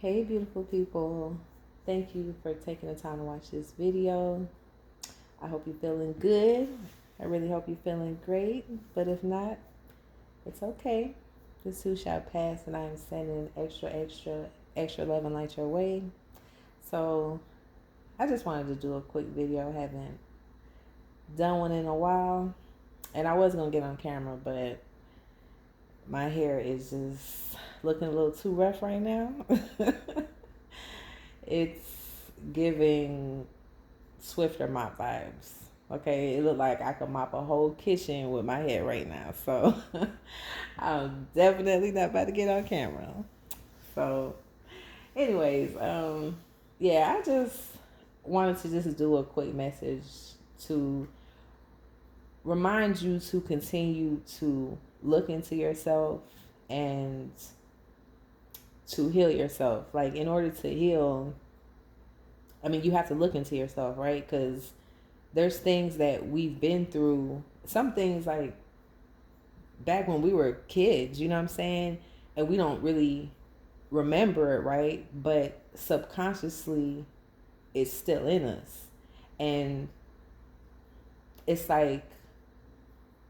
Hey, beautiful people. Thank you for taking the time to watch this video. I hope you're feeling good. I really hope you're feeling great. But if not, it's okay. This too shall pass, and I am sending extra love and light your way. So, I just wanted to do a quick video. I haven't done one in a while. And I was going to get on camera, but my hair is just looking a little too rough right now. It's giving Swifter mop vibes. Okay, it looked like I could mop a whole kitchen with my head right now. So I'm definitely not about to get on camera. So, anyways, yeah, I just wanted to just do a quick message to remind you to continue to look into yourself and to heal yourself. Like, in order to heal, I mean, you have to look into yourself, right? Because there's things that we've been through, some things like back when we were kids, you know what I'm saying? And we don't really remember it, right? But subconsciously, it's still in us. And it's like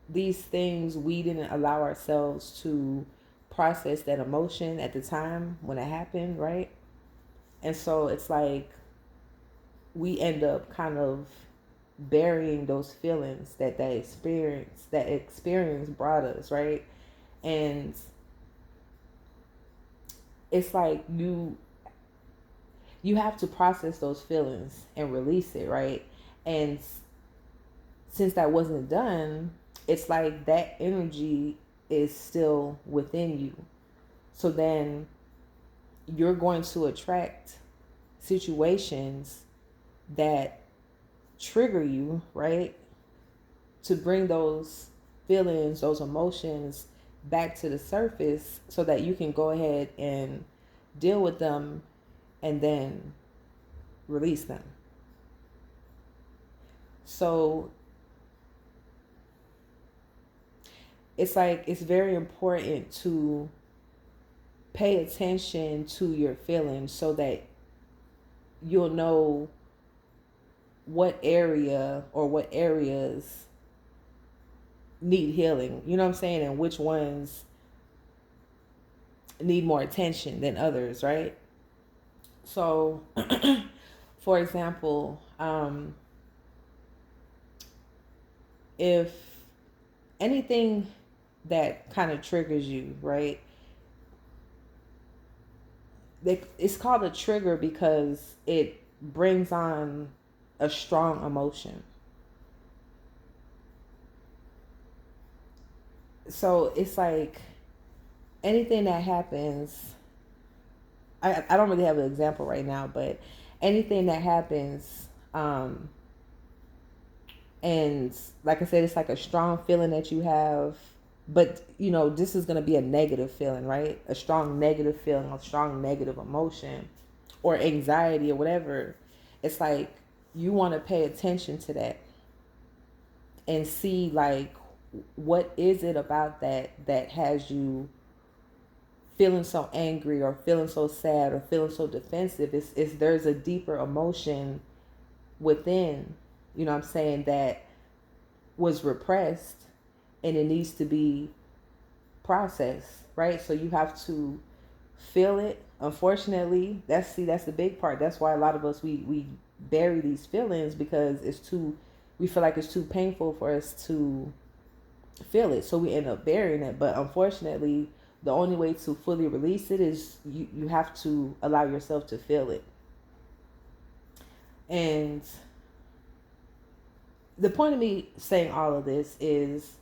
these things we didn't allow ourselves to process that emotion at the time when it happened, right? And so it's like we end up kind of burying those feelings that experience brought us, right? And it's like you have to process those feelings and release it, right? And since that wasn't done, it's like that energy is still within you. So then you're going to attract situations that trigger you, right? To bring those feelings, those emotions back to the surface so that you can go ahead and deal with them and then release them. So it's like it's very important to pay attention to your feelings so that you'll know what area or what areas need healing, you know what I'm saying, and which ones need more attention than others, right? So, for example, if anything that kind of triggers you, right? It's called a trigger because it brings on a strong emotion. So it's like anything that happens, I don't really have an example right now, but anything that happens, and like I said, it's like a strong feeling that you have, but this is going to be a negative feeling, right? A strong negative feeling, a strong negative emotion or anxiety or whatever. It's like you want to pay attention to that and see, like, what is it about that has you feeling so angry or feeling so sad or feeling so defensive. It's there's a deeper emotion within, you know what I'm saying, that was repressed and it needs to be processed, right? So you have to feel it. Unfortunately, that's the big part. That's why a lot of us we bury these feelings, because we feel like it's too painful for us to feel it, so we end up burying it. But unfortunately, the only way to fully release it is you have to allow yourself to feel it. And the point of me saying all of this is,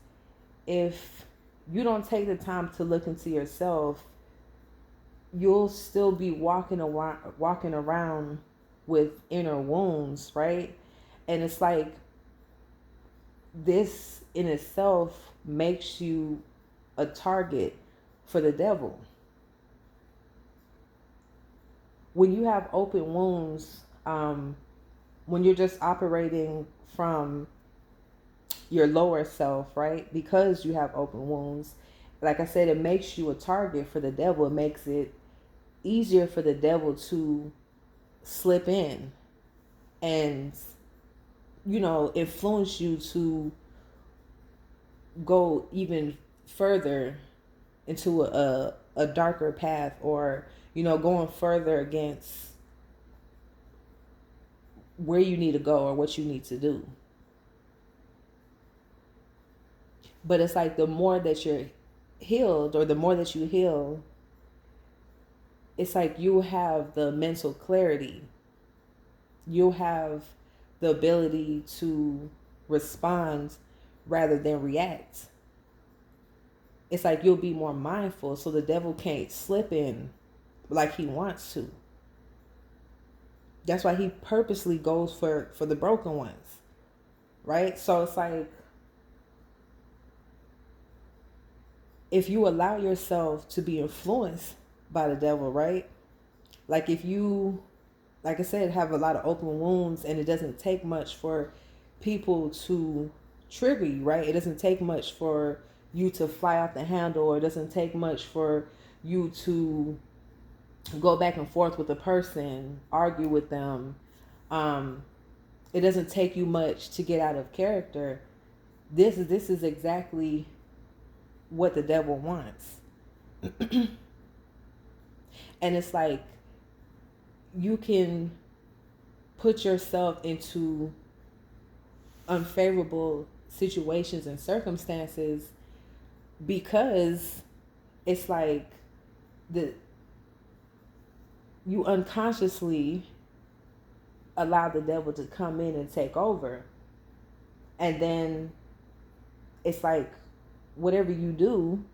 if you don't take the time to look into yourself, you'll still be walking around with inner wounds, right? And it's like this in itself makes you a target for the devil. When you have open wounds, when you're just operating from your lower self, right? Because you have open wounds, like I said, it makes you a target for the devil. It makes it easier for the devil to slip in and, influence you to go even further into a darker path, or, going further against where you need to go or what you need to do. But it's like the more that you're healed, or the more that you heal, it's like you have the mental clarity. You'll have the ability to respond rather than react. It's like you'll be more mindful, so the devil can't slip in like he wants to. That's why he purposely goes for the broken ones, right? So it's like, if you allow yourself to be influenced by the devil, right? Like if you, like I said, have a lot of open wounds, and it doesn't take much for people to trigger you, right? It doesn't take much for you to fly off the handle, or it doesn't take much for you to go back and forth with a person, argue with them. It doesn't take you much to get out of character. This is exactly what the devil wants. And it's like, you can put yourself into unfavorable situations and circumstances because it's like you unconsciously allow the devil to come in and take over. And then it's like, whatever you do,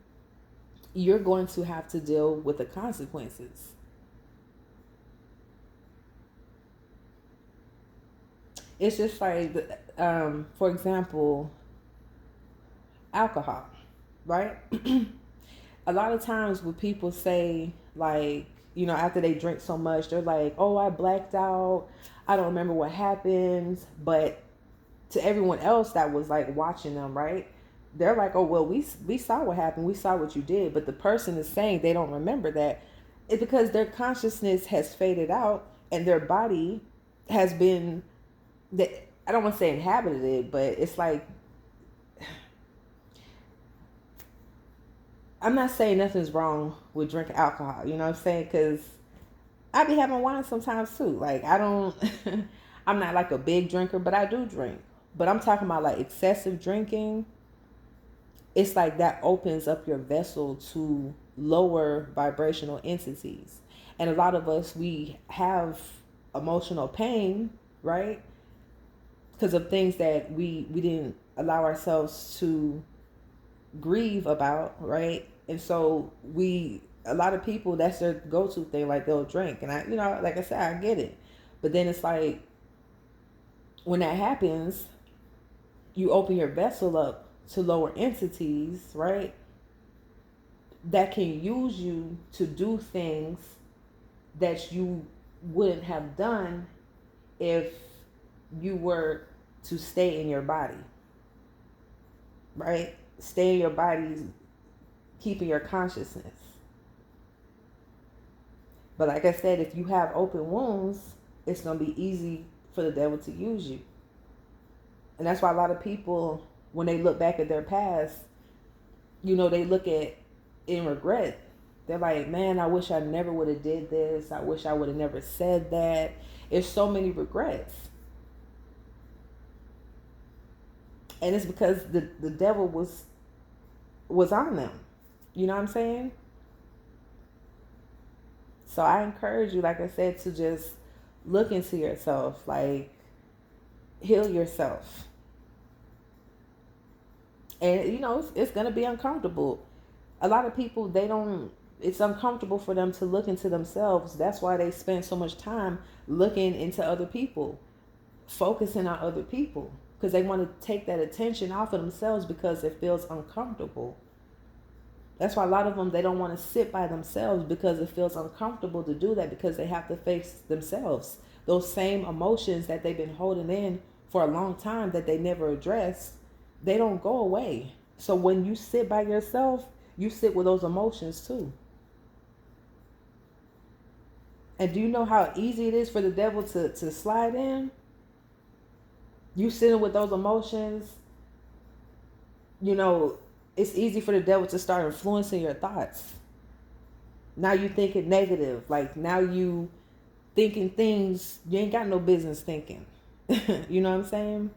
you're going to have to deal with the consequences. It's just like, for example, alcohol, right? A lot of times when people say, like, after they drink so much, they're like, oh, I blacked out, I don't remember what happened. But to everyone else that was like watching them, right, they're like, oh, well, we saw what happened, we saw what you did. But the person is saying they don't remember that. It's because their consciousness has faded out, and their body has been, that, I don't want to say inhabited it, but it's like, I'm not saying nothing's wrong with drinking alcohol, you know what I'm saying? Because I be having wine sometimes too. Like, I don't, I'm not like a big drinker, but I do drink. But I'm talking about like excessive drinking. It's like that opens up your vessel to lower vibrational entities. And a lot of us, we have emotional pain, right? Because of things that we didn't allow ourselves to grieve about, right? And so a lot of people, that's their go-to thing, like they'll drink. And I, like I said, I get it. But then it's like, when that happens, you open your vessel up to lower entities, right? That can use you to do things that you wouldn't have done if you were to stay in your body, right? Stay in your body, keeping your consciousness. But like I said, if you have open wounds, it's going to be easy for the devil to use you. And that's why a lot of people, when they look back at their past, they look at in regret. They're like, man, I wish I never would have did this. I wish I would have never said that. It's so many regrets. And it's because the devil was on them. You know what I'm saying? So I encourage you, like I said, to just look into yourself, like, heal yourself. And, it's going to be uncomfortable. A lot of people, it's uncomfortable for them to look into themselves. That's why they spend so much time looking into other people, focusing on other people, because they want to take that attention off of themselves because it feels uncomfortable. That's why a lot of them, they don't want to sit by themselves because it feels uncomfortable to do that, because they have to face themselves. Those same emotions that they've been holding in for a long time that they never addressed, they don't go away. So when you sit by yourself, you sit with those emotions too. And do you know how easy it is for the devil to slide in? You sitting with those emotions, you know, it's easy for the devil to start influencing your thoughts. Now you thinking negative. Like now you thinking things you ain't got no business thinking. You know what I'm saying?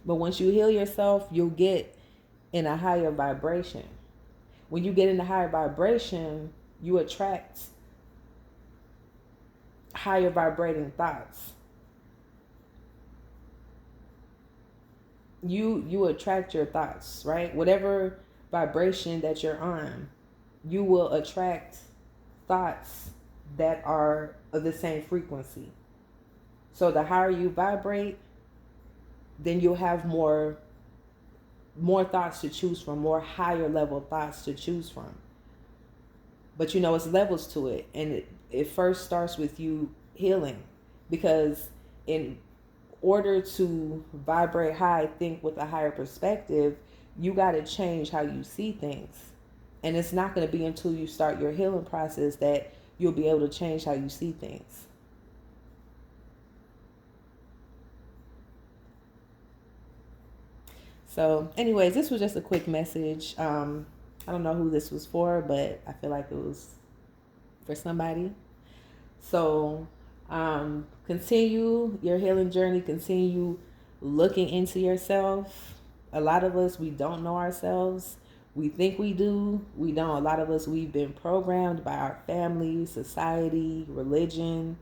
But once you heal yourself, you'll get in a higher vibration. When you get in a higher vibration, you attract higher vibrating thoughts. You attract your thoughts, right? Whatever vibration that you're on, you will attract thoughts that are of the same frequency. So the higher you vibrate, then you'll have more thoughts to choose from, more higher level thoughts to choose from. But you know, it's levels to it, and it first starts with you healing, because in order to vibrate high, think with a higher perspective, you got to change how you see things. And it's not going to be until you start your healing process that you'll be able to change how you see things. So, anyways, this was just a quick message. I don't know who this was for, but I feel like it was for somebody. So, continue your healing journey. Continue looking into yourself. A lot of us, we don't know ourselves. We think we do. We don't. A lot of us, we've been programmed by our family, society, religion.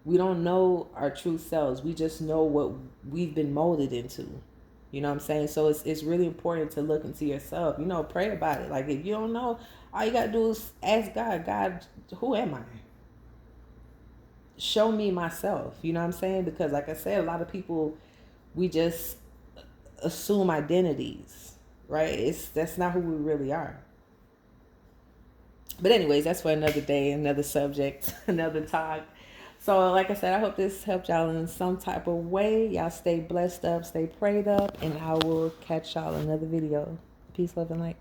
We don't know our true selves. We just know what we've been molded into. You know what I'm saying? So it's really important to look into yourself. You know, pray about it. Like if you don't know, all you gotta do is ask God, God, who am I? Show me myself. You know what I'm saying? Because like I said, a lot of people, we just assume identities, right? That's not who we really are. But anyways, that's for another day, another subject, another talk. So like I said, I hope this helped y'all in some type of way. Y'all stay blessed up, stay prayed up, and I will catch y'all in another video. Peace, love, and light.